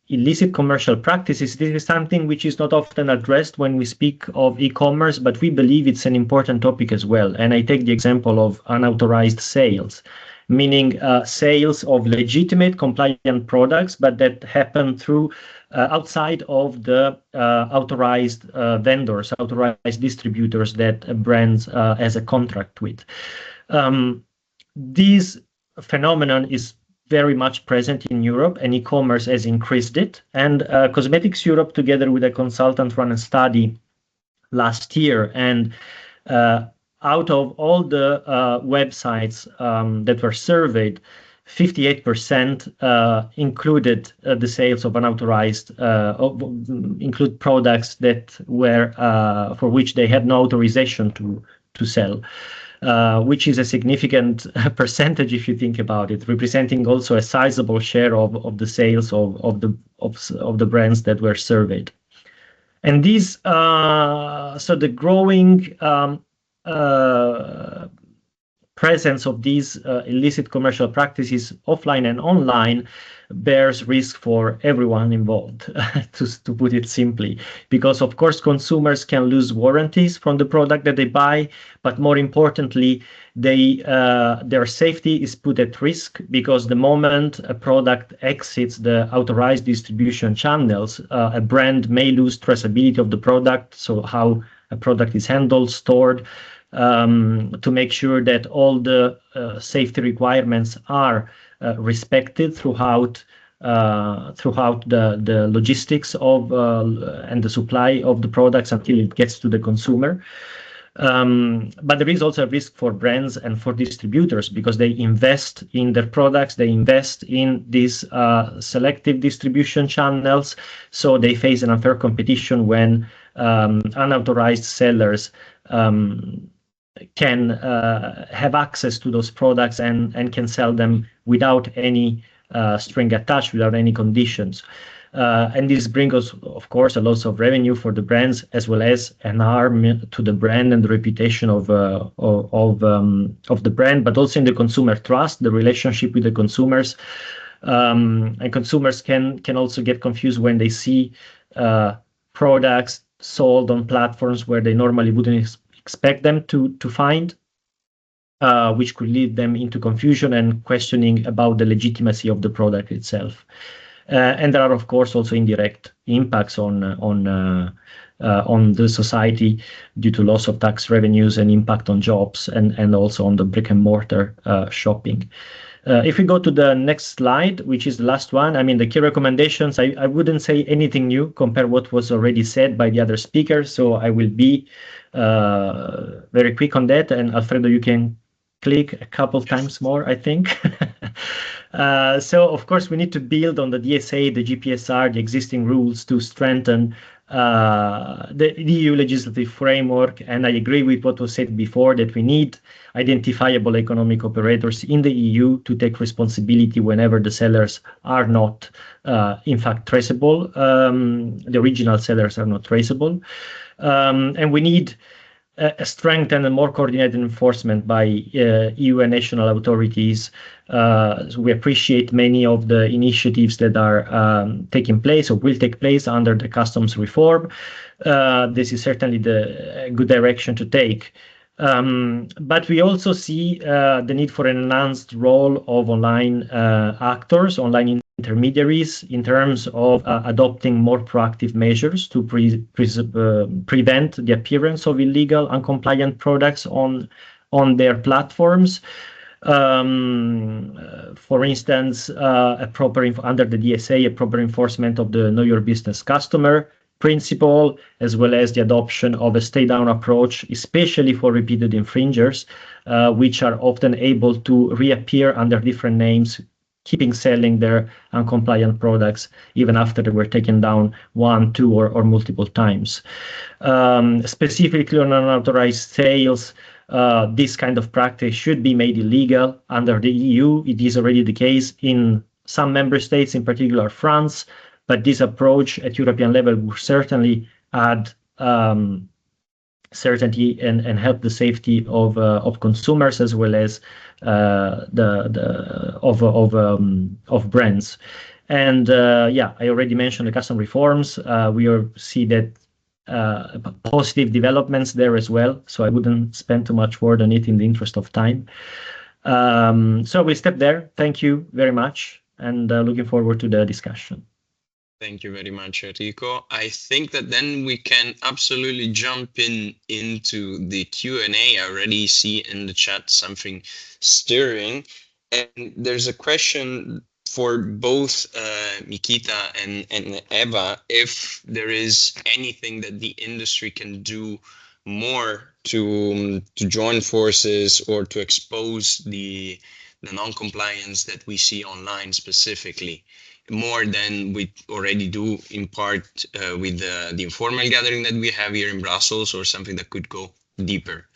illicit commercial practices, this is something which is not often addressed when we speak of e-commerce, but we believe it's an important topic as well. And I take the example of unauthorized sales, meaning sales of legitimate compliant products, but that happen through outside of the authorized vendors, authorized distributors that brands has a contract with. This phenomenon is very much present in Europe, and e-commerce has increased it. And Cosmetics Europe, together with a consultant, ran a study last year. And out of all the websites that were surveyed, 58% included the sales of unauthorized, include products that were for which they had no authorization to sell. Which is a significant percentage if you think about it, representing also a sizable share of the sales of the brands that were surveyed. And these, so the growing presence of these illicit commercial practices offline and online bears risk for everyone involved, to put it simply, because of course consumers can lose warranties from the product that they buy, but more importantly, their safety is put at risk because the moment a product exits the authorized distribution channels, a brand may lose traceability of the product, so how a product is handled, stored, to make sure that all the safety requirements are respected throughout the logistics of and the supply of the products until it gets to the consumer. But there is also a risk for brands and for distributors because they invest in their products, they invest in these selective distribution channels, so they face an unfair competition when unauthorized sellers can have access to those products and can sell them without any string attached, without any conditions. And this brings us, of course, a loss of revenue for the brands as well as an harm to the brand and the reputation of the brand, but also in the consumer trust, the relationship with the consumers. And consumers can also get confused when they see products sold on platforms where they normally wouldn't expect them to find, which could lead them into confusion and questioning about the legitimacy of the product itself. And there are, of course, also indirect impacts on the society due to loss of tax revenues and impact on jobs and also on the brick and mortar shopping. If we go to the next slide, which is the last one, I mean, the key recommendations, I wouldn't say anything new compared to what was already said by the other speakers. So I will be very quick on that. And Alfredo, you can click a couple times more, I think. So, of course, we need to build on the DSA, the GPSR, the existing rules to strengthen the EU legislative framework. And I agree with what was said before, that we need identifiable economic operators in the EU to take responsibility whenever the sellers are not, in fact, traceable. The original sellers are not traceable. And we need a strengthened and more coordinated enforcement by EU and national authorities. So we appreciate many of the initiatives that are taking place or will take place under the customs reform. This is certainly the good direction to take. But we also see the need for an enhanced role of online actors, online intermediaries, in terms of adopting more proactive measures to prevent the appearance of illegal, uncompliant products on their platforms. For instance, under the DSA, a proper enforcement of the Know Your Business Customer principle, as well as the adoption of a stay-down approach, especially for repeated infringers, which are often able to reappear under different names, keeping selling their uncompliant products even after they were taken down one, two, or multiple times. Specifically on unauthorized sales, this kind of practice should be made illegal under the EU. It is already the case in some member states, in particular France, but this approach at European level will certainly add certainty and help the safety of consumers as well as of brands. And yeah, I already mentioned the custom reforms. We see that positive developments there as well. So I wouldn't spend too much word on it in the interest of time. So we'll step there. Thank you very much, and looking forward to the discussion. Thank you very much, Enrico. I think that then we can absolutely jump into the Q&A. I already see in the chat something stirring. And there's a question for both Mikita and Eva, if there is anything that the industry can do more to join forces or to expose the non-compliance that we see online specifically, more than we already do in part with the informal gathering that we have here in Brussels, or something that could go deeper.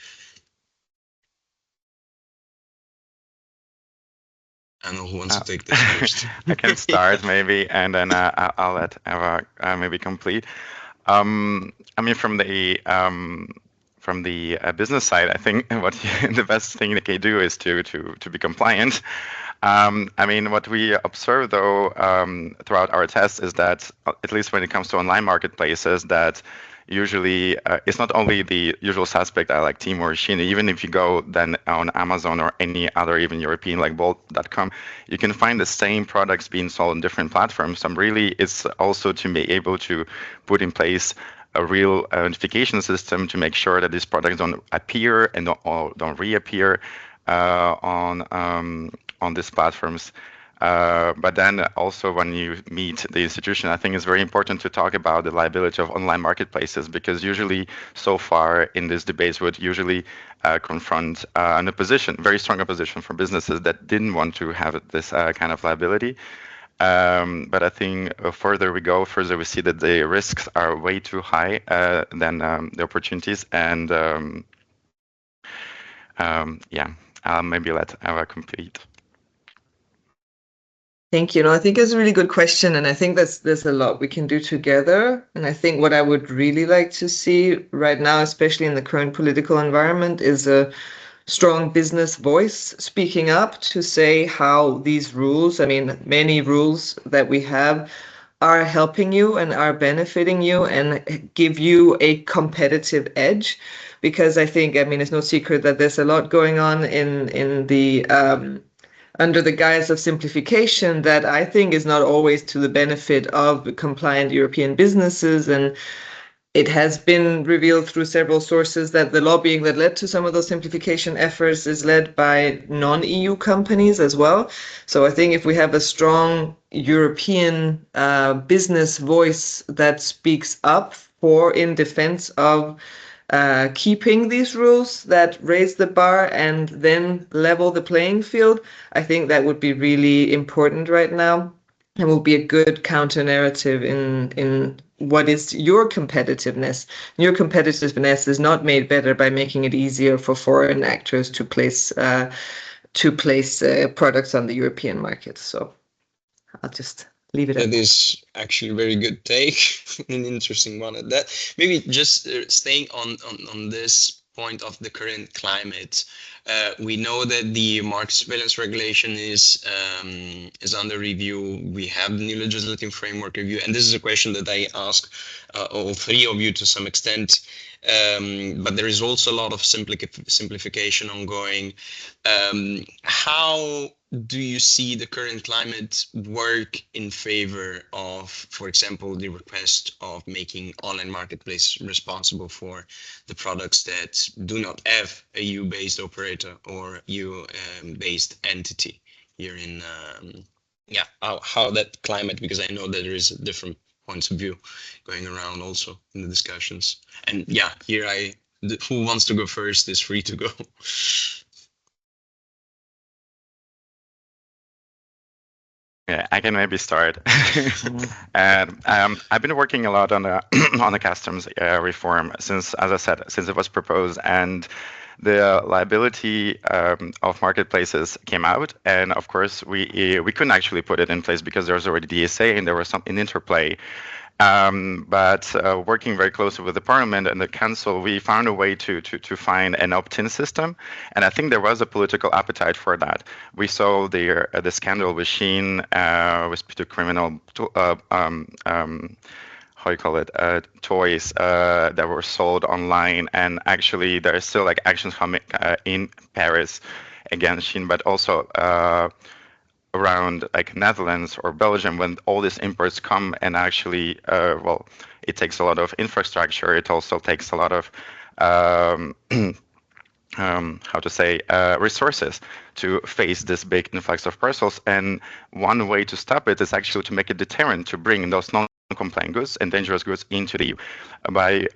I don't know who wants to take this first. I can start maybe, and then I'll let Eva maybe complete. I mean, from the business side, I think the best thing they can do is to be compliant. I mean, what we observe though throughout our tests is that, at least when it comes to online marketplaces, that usually it's not only the usual suspect like Temu or Shein. Even if you go then on Amazon or any other even European like Bolt.com, you can find the same products being sold on different platforms. So really, it's also to be able to put in place a real notification system to make sure that these products don't appear and don't reappear on these platforms. But then also when you meet the institution, I think it's very important to talk about the liability of online marketplaces, because usually so far in these debates would usually confront an opposition, very strong opposition from businesses that didn't want to have this kind of liability. But I think further we go, further we see that the risks are way too high than the opportunities. And yeah, I'll maybe let Eva complete. Thank you. No, I think it's a really good question, and I think there's a lot we can do together. And I think what I would really like to see right now, especially in the current political environment, is a strong business voice speaking up to say how these rules, I mean, many rules that we have, are helping you and are benefiting you and give you a competitive edge. Because I think, I mean, it's no secret that there's a lot going on in the under the guise of simplification that I think is not always to the benefit of compliant European businesses. And it has been revealed through several sources that the lobbying that led to some of those simplification efforts is led by non-EU companies as well. So I think if we have a strong European business voice that speaks up in defense of keeping these rules that raise the bar and then level the playing field, I think that would be really important right now, and will be a good counter narrative in what is your competitiveness. Your competitiveness is not made better by making it easier for foreign actors to place products on the European market. So I'll just leave it at that. Is actually a very good take, an interesting one at that. Maybe just staying on this point of the current climate, we know that the market surveillance regulation is under review. We have the new legislative framework review, and this is a question that I ask all three of you to some extent. But there is also a lot of simplification ongoing. How do you see the current climate work in favor of, for example, the request of making online marketplace responsible for the products that do not have a EU-based operator or EU-based entity here in, how that climate, because I know that there is different points of view going around also in the discussions. And yeah, here who wants to go first is free to go. Yeah, I can maybe start. And I've been working a lot on the on the customs reform since, as I said, since it was proposed, and the liability of marketplaces came out, and of course we couldn't actually put it in place because there was already DSA and there was some interplay. But working very closely with the Parliament and the Council, we found a way to find an opt-in system, and I think there was a political appetite for that. We saw the scandal with Shein, with the criminal, how you call it, toys that were sold online, and actually there are still like actions coming in Paris against Shein, but also around like Netherlands or Belgium, when all these imports come, and actually, well, it takes a lot of infrastructure. It also takes a lot of how to say, resources to face this big influx of parcels. And one way to stop it is actually to make a deterrent to bring those non-compliant goods and dangerous goods into the EU. By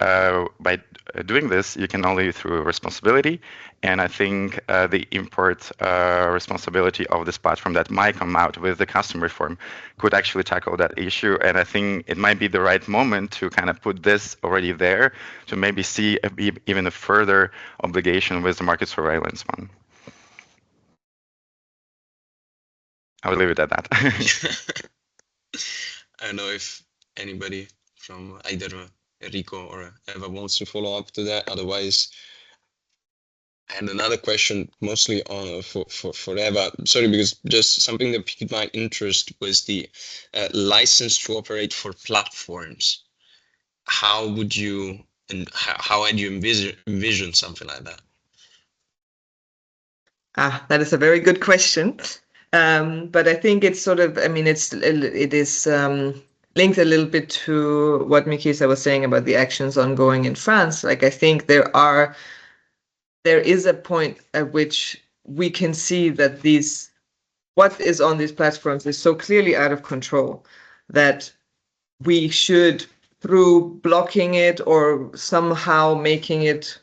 doing this, you can only through responsibility. And I think the import responsibility of this platform that might come out with the custom reform could actually tackle that issue. And I think it might be the right moment to kind of put this already there to maybe see even a further obligation with the market surveillance one. I will leave it at that. I don't know if anybody from either Enrico or Eva wants to follow up to that. Otherwise, I had another question, mostly on for Eva. Sorry, because just something that piqued my interest was the license to operate for platforms. How would you and how had you envision something like that? That is a very good question. But I think it's sort of, I mean, it is linked a little bit to what Mikisa was saying about the actions ongoing in France. Like, I think there is a point at which we can see that what is on these platforms is so clearly out of control that we should, through blocking it or somehow making it,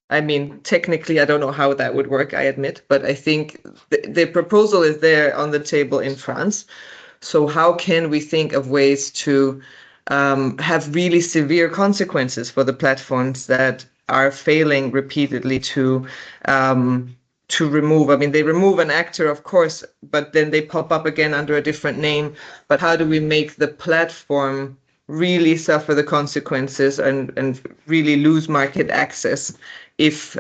I mean, technically, I don't know how that would work, I admit, but I think the proposal is there on the table in France. So how can we think of ways to have really severe consequences for the platforms that are failing repeatedly to remove? I mean, they remove an actor, of course, but then they pop up again under a different name. But how do we make the platform really suffer the consequences and really lose market access if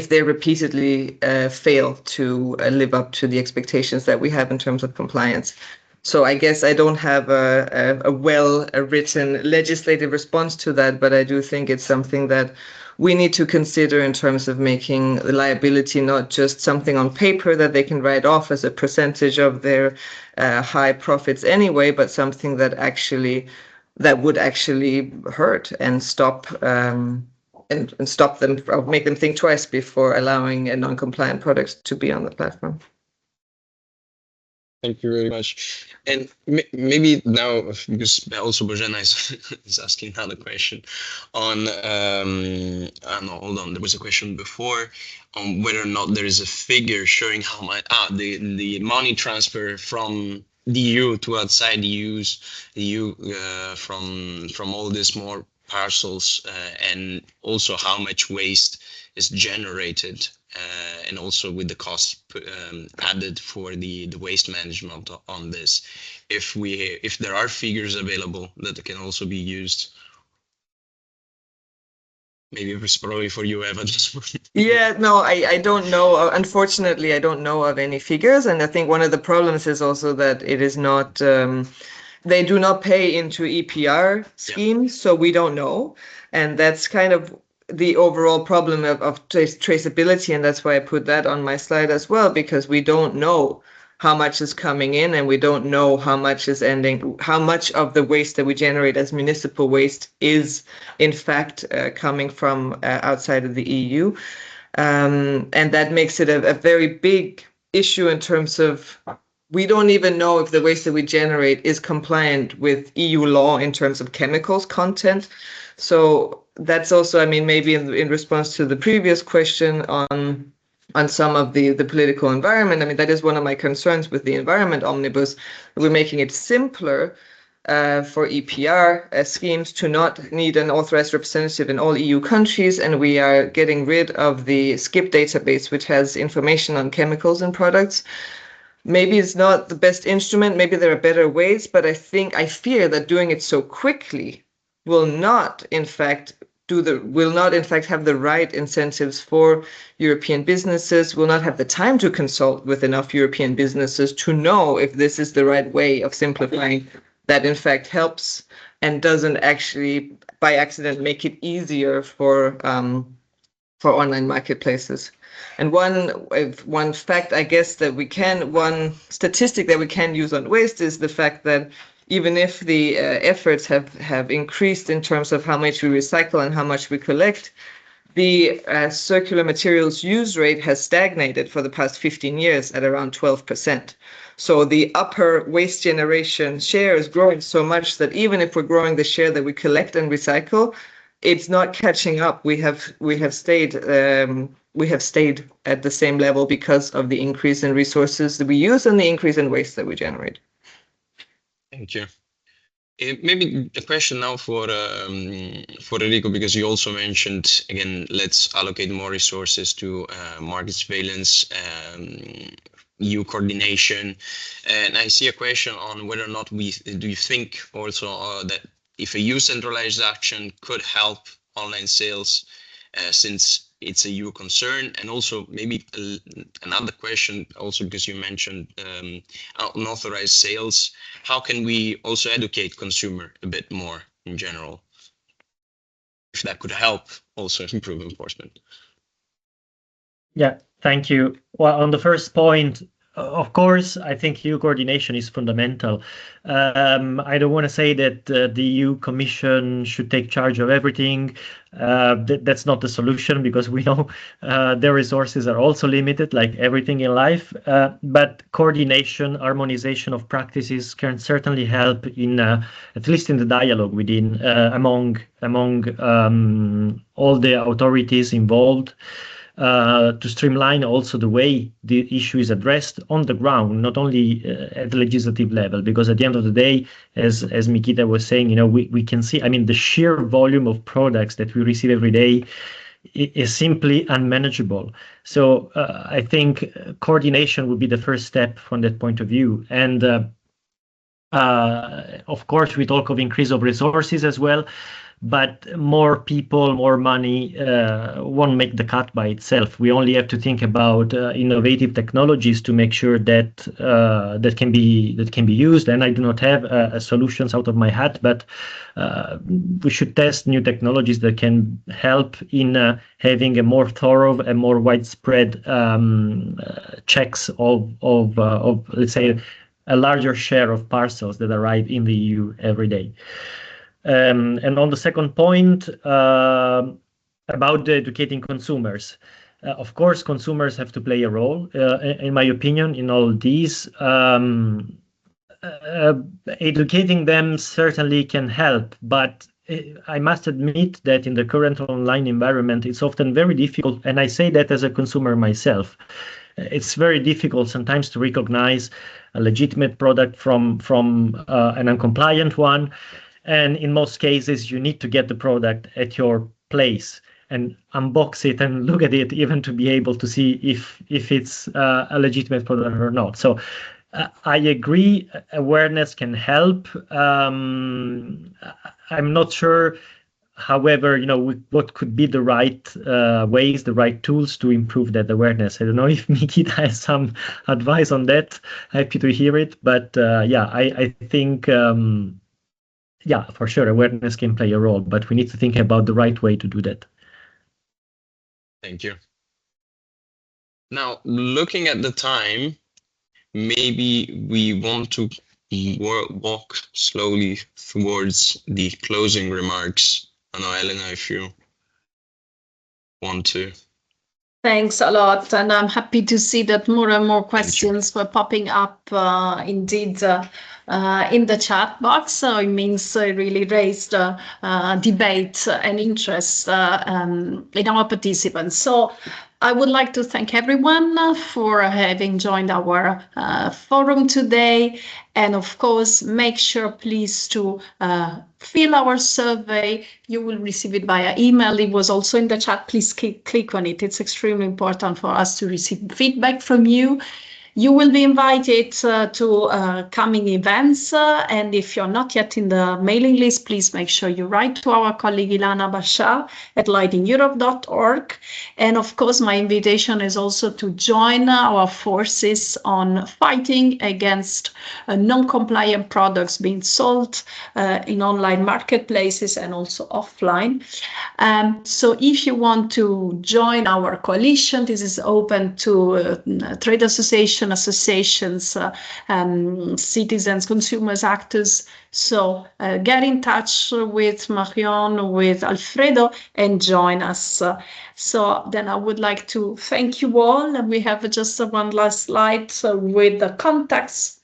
they repeatedly fail to live up to the expectations that we have in terms of compliance? So I guess I don't have a well-written legislative response to that, but I do think it's something that we need to consider in terms of making the liability not just something on paper that they can write off as a percentage of their high profits anyway, but something that would actually hurt and stop and stop them, or make them think twice before allowing a non-compliant product to be on the platform. Thank you very much. And maybe now, because also Bojana is asking another question on, no, hold on, there was a question before on whether or not there is a figure showing how much, the money transfer from the EU to outside the EU from all these more parcels, and also how much waste is generated, and also with the cost added for the waste management on this. If there are figures available that can also be used. Maybe it's probably for you, Eva. Yeah, no, I don't know. Unfortunately, I don't know of any figures. And I think one of the problems is also that it is not, they do not pay into EPR schemes, so we don't know. And that's kind of the overall problem of traceability, and that's why I put that on my slide as well, because we don't know how much is coming in and we don't know how much is ending, how much of the waste that we generate as municipal waste is in fact coming from outside of the EU. And that makes it a very big issue in terms of we don't even know if the waste that we generate is compliant with EU law in terms of chemicals content. So that's also, I mean, maybe in response to the previous question on some of the political environment. I mean, that is one of my concerns with the Environment Omnibus. We're making it simpler for EPR schemes to not need an authorized representative in all EU countries, and we are getting rid of the SKIP database, which has information on chemicals and products. Maybe it's not the best instrument, maybe there are better ways, but I fear that doing it so quickly will not in fact have the right incentives for European businesses, will not have the time to consult with enough European businesses to know if this is the right way of simplifying that in fact helps and doesn't actually by accident make it easier for online marketplaces. And one fact, I guess, one statistic that we can use on waste is the fact that even if the efforts have increased in terms of how much we recycle and how much we collect, the circular materials use rate has stagnated for the past 15 years at around 12%. So the upper waste generation share is growing so much that even if we're growing the share that we collect and recycle, it's not catching up. We have stayed at the same level because of the increase in resources that we use and the increase in waste that we generate. Thank you. Maybe a question now for Enrico, because you also mentioned, again, let's allocate more resources to market surveillance, EU coordination. And I see a question on whether or not do you think also that if a EU centralized action could help online sales, since it's a EU concern, and also maybe another question, also because you mentioned unauthorized sales, how can we also educate consumer a bit more in general, if that could help also improve enforcement? Yeah, thank you. Well, on the first point, of course, I think EU coordination is fundamental. I don't want to say that the EU Commission should take charge of everything. That's not the solution, because we know their resources are also limited, like everything in life. But coordination, harmonization of practices can certainly help in, at least in the dialogue within among all the authorities involved. To streamline also the way the issue is addressed on the ground, not only at the legislative level, because at the end of the day, as Mikita was saying, we can see, I mean, the sheer volume of products that we receive every day is simply unmanageable. So I think coordination would be the first step from that point of view. And of course, we talk of increase of resources as well. But more people, more money won't make the cut by itself. We only have to think about innovative technologies to make sure that that can be used. And I do not have solutions out of my hat, but we should test new technologies that can help in having a more thorough and more widespread checks of let's say a larger share of parcels that arrive in the EU every day. And on the second point about educating consumers, of course, consumers have to play a role, in my opinion, in all these. Educating them certainly can help, but I must admit that in the current online environment, it's often very difficult, and I say that as a consumer myself. It's very difficult sometimes to recognize a legitimate product from an uncompliant one. And in most cases, you need to get the product at your place and unbox it and look at it, even to be able to see if it's a legitimate product or not. So I agree, awareness can help. I'm not sure, however, what could be the right ways, the right tools to improve that awareness. I don't know if Mikita has some advice on that. Happy to hear it. But I think... yeah, for sure, awareness can play a role, but we need to think about the right way to do that. Thank you. Now, looking at the time, maybe we want to walk slowly towards the closing remarks. I know, Elena, if you want to. Thanks a lot, and I'm happy to see that more and more questions were popping up indeed in the chat box. So it means it really raised debate and interest in our participants. So I would like to thank everyone for having joined our forum today. And of course, make sure please to fill our survey. You will receive it via email. It was also in the chat. Please click on it. It's extremely important for us to receive feedback from you. You will be invited to coming events, and if you're not yet in the mailing list, please make sure you write to our colleague Ilana Bashar at lightingeurope.org. And of course, my invitation is also to join our forces on fighting against non-compliant products being sold in online marketplaces and also offline. So if you want to join our coalition, this is open to trade associations, citizens, consumers, actors. So get in touch with Marion, with Alfredo, and join us. So then I would like to thank you all. And we have just one last slide with the contacts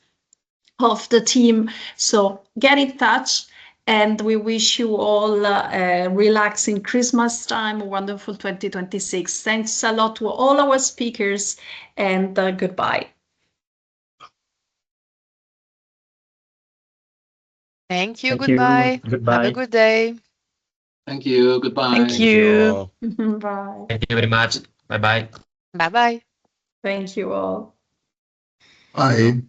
of the team. So get in touch. And we wish you all a relaxing Christmas time, a wonderful 2026. Thanks a lot to all our speakers, and goodbye. Thank you. Thank Goodbye. you. Goodbye. Have a good day. Thank you. Goodbye. Thank you. Bye. Thank you very much. Bye-bye. Bye-bye. Thank you all. Bye.